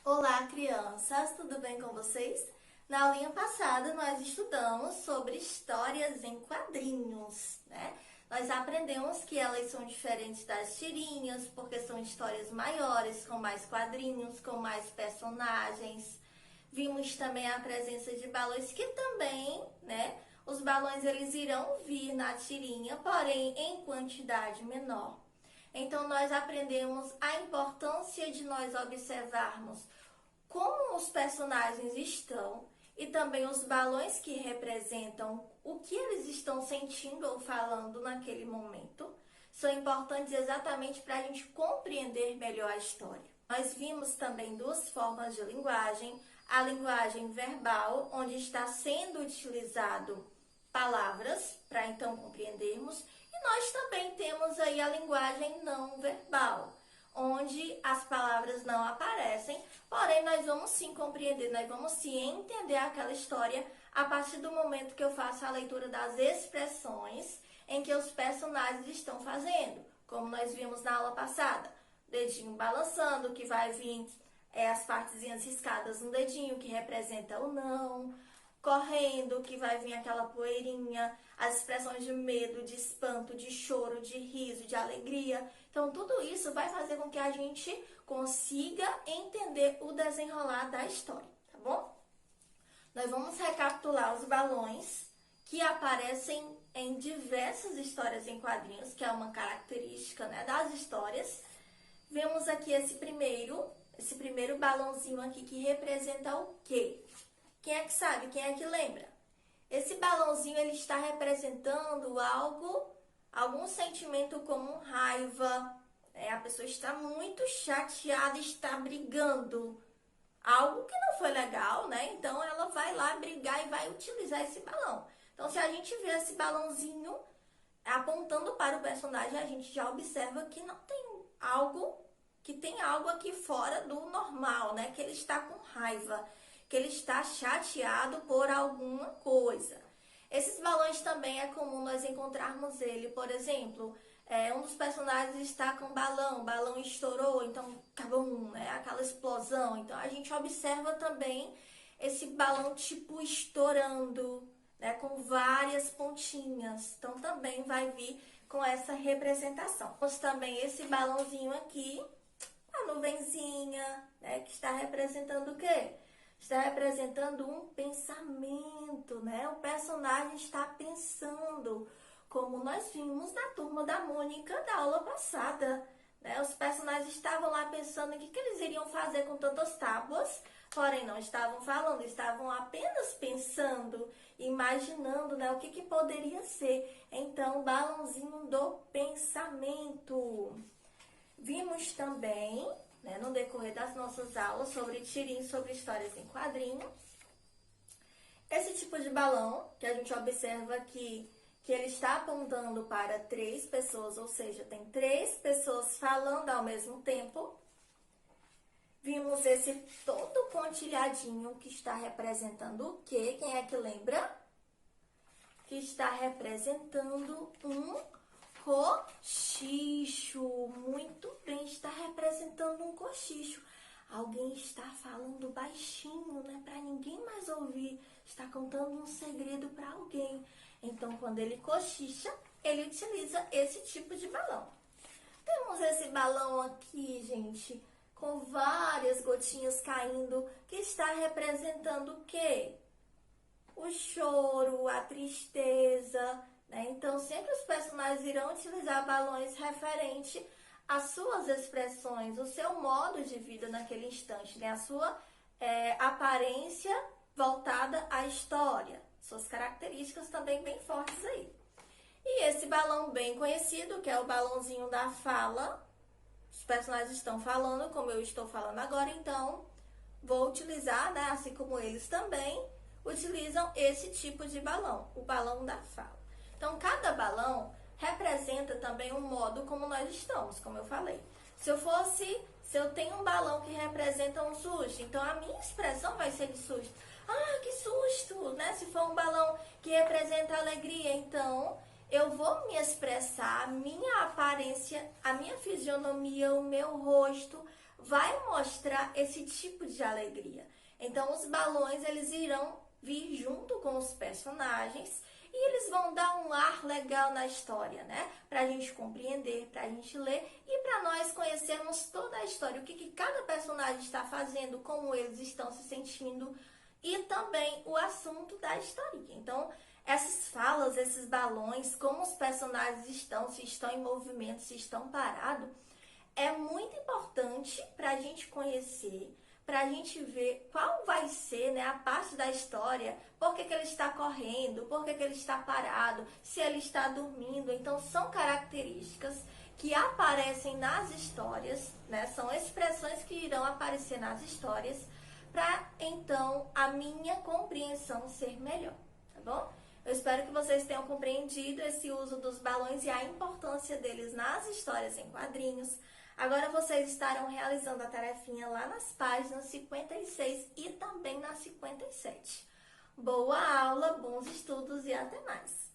Olá, crianças! Tudo bem com vocês? Na aulinha passada, nós estudamos sobre histórias em quadrinhos, né? Nós aprendemos que elas são diferentes das tirinhas, porque são histórias maiores, com mais quadrinhos, com mais personagens. Vimos também a presença de balões que também, né? Os balões eles irão vir na tirinha, porém em quantidade menor. Então, nós aprendemos a importância de nós observarmos como os personagens estão e também os balões que representam o que eles estão sentindo ou falando naquele momento. São importantes exatamente para a gente compreender melhor a história. Nós vimos também duas formas de linguagem: a linguagem verbal, onde está sendo utilizado palavras para então compreendermos, e nós também temos aí a linguagem não verbal, onde as palavras não aparecem, porém nós vamos sim compreender, nós vamos sim entender aquela história a partir do momento que eu faço a leitura das expressões em que os personagens estão fazendo, como nós vimos na aula passada. Dedinho balançando, que vai vir as partezinhas riscadas no dedinho, que representa o não. Correndo, que vai vir aquela poeirinha, as expressões de medo, de espanto, de choro, de riso, de alegria. Então, tudo isso vai fazer com que a gente consiga entender o desenrolar da história, tá bom? Nós vamos recapitular os balões que aparecem em diversas histórias em quadrinhos, que é uma característica, né, das histórias. Vemos aqui esse primeiro balãozinho aqui que representa o quê? Quem é que sabe? Quem é que lembra? Esse balãozinho ele está representando algum sentimento como raiva. A pessoa está muito chateada, está brigando. Algo que não foi legal, né? Então ela vai lá brigar e vai utilizar esse balão. Então, se a gente vê esse balãozinho apontando para o personagem, a gente já observa que não tem algo, que tem algo aqui fora do normal, né? Que ele está com raiva, que ele está chateado por alguma coisa. Esses balões também é comum nós encontrarmos ele, por exemplo, um dos personagens está com um balão, o balão estourou, então acabou, né? Aquela explosão. Então a gente observa também esse balão tipo estourando, né? Com várias pontinhas. Então também vai vir com essa representação. Temos também esse balãozinho aqui, a nuvenzinha, né? Que está representando o quê? Está representando um pensamento, né? O personagem está pensando, como nós vimos na turma da Mônica da aula passada, né? Os personagens estavam lá pensando em que eles iriam fazer com tantas tábuas, porém não estavam falando, estavam apenas pensando, imaginando, né, o que poderia ser. Então, balãozinho do pensamento. Vimos também, né, no decorrer das nossas aulas sobre tirinhos, sobre histórias em quadrinho, esse tipo de balão, que a gente observa aqui, que ele está apontando para três pessoas, ou seja, tem três pessoas falando ao mesmo tempo. Vimos esse todo pontilhadinho que está representando o quê? Quem é que lembra? Que está representando um cochicho. Muito bem, está representando um cochicho. Alguém está falando baixinho, né, para ninguém mais ouvir. Está contando um segredo para alguém. Então, quando ele cochicha, ele utiliza esse tipo de balão. Temos esse balão aqui, gente, com várias gotinhas caindo, que está representando o quê? O choro, a tristeza, né? Então, sempre os personagens irão utilizar balões referente às suas expressões, o seu modo de vida naquele instante, né? A sua aparência voltada à história, suas características também bem fortes aí. E esse balão bem conhecido, que é o balãozinho da fala, os personagens estão falando como eu estou falando agora, então vou utilizar, né, assim como eles também utilizam esse tipo de balão, o balão da fala. Então, cada balão representa também um modo como nós estamos, como eu falei. Se eu tenho um balão que representa um susto, então a minha expressão vai ser de susto. Ah, que susto, né? Se for um balão que representa alegria, então eu vou me expressar, a minha aparência, a minha fisionomia, o meu rosto vai mostrar esse tipo de alegria. Então, os balões, eles irão vir junto com os personagens e eles vão dar um ar legal na história, né? Pra gente compreender, pra gente ler e pra nós conhecermos toda a história, o que cada personagem está fazendo, como eles estão se sentindo e também o assunto da historinha. Então, essas falas, esses balões, como os personagens estão, se estão em movimento, se estão parados, é muito importante para a gente conhecer, para a gente ver qual vai ser, né, a parte da história, por que ele está correndo, por que ele está parado, se ele está dormindo. Então, são características que aparecem nas histórias, né, são expressões que irão aparecer nas histórias, para então a minha compreensão ser melhor, tá bom? Eu espero que vocês tenham compreendido esse uso dos balões e a importância deles nas histórias em quadrinhos. Agora vocês estarão realizando a tarefinha lá nas páginas 56 e também na 57. Boa aula, bons estudos e até mais!